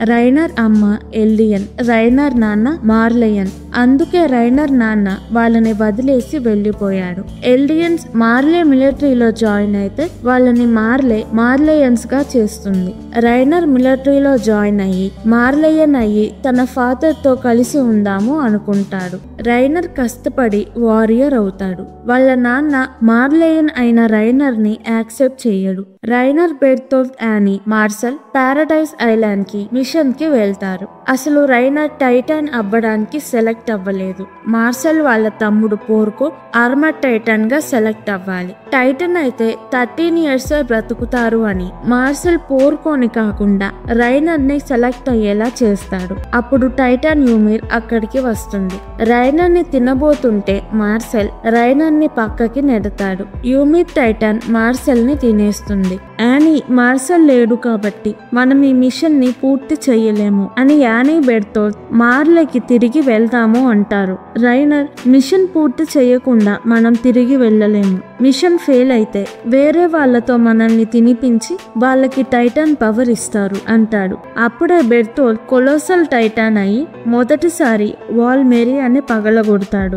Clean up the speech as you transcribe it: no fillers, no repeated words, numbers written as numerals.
రైనర్ అమ్మ ఎల్లియన్, రైనర్ నాన్న మార్లయన్. అందుకే రైనర్ నాన్న వాళ్ళని వదిలేసి వెళ్లిపోయాడు. ఎల్లియన్స్ మార్లే మిలిటరీలో జాయిన్ అయితే వాళ్ళని మార్లేయన్స్ గా చేస్తుంది. రైనర్ మిలిటరీలో జాయిన్ అయ్యి మార్లయన్ అయ్యి తన ఫాదర్ తో కలిసి ఉందాము అనుకుంటాడు. రైనర్ కష్టపడి వారియర్ అవుతాడు. వాళ్ళ నాన్న మార్లేయన్ అయిన రైనర్ ని యాక్సెప్ట్ చేయడు. రైనర్, బెర్తోల్ట్, యానీ, మార్సెల్ పారడైజ్ ఐలాండ్ కి మిషన్ కి వెళ్తారు. అసలు రైనర్ టైటాన్ అవ్వడానికి సెలెక్ట్ అవ్వలేదు. మార్సెల్ వాళ్ళ తమ్ముడు పోర్కో ఆర్మర్ టైటాన్ గా సెలెక్ట్ అవ్వాలి. టైటన్ అయితే 13 years బ్రతుకుతారు అని మార్సెల్ పోర్కోని కాకుండా రైనర్ ని సెలెక్ట్ అయ్యేలా చేస్తాడు. అప్పుడు టైటాన్ యూమిర్ అక్కడికి వస్తుంది. రైనర్ ని తినబోతుంటే మార్సెల్ రైనర్ ని పక్కకి నెడతాడు. యూమిర్ టైటాన్ మార్సెల్ ని తినేస్తుంది. యానీ మార్సెల్ లేడు కాబట్టి మనం ఈ మిషన్ ని పూర్తి చేయలేము అని యానీ, బెర్తోల్ట్ మార్లేకి తిరిగి వెళ్తాము అంటారు. రైనర్ మిషన్ పూర్తి చేయకుండా మనం తిరిగి వెళ్ళలేము. మిషన్ ఫెయిల్ అయితే వేరే వాళ్ళతో మనల్ని తినిపించి వాళ్ళకి టైటాన్ పవర్ ఇస్తారు అంటాడు. అప్పుడే బెర్తోల్ట్ కొలోసల్ టైటాన్ అయి మొదటిసారి వాల్మెరీ అని పగలగొడతాడు.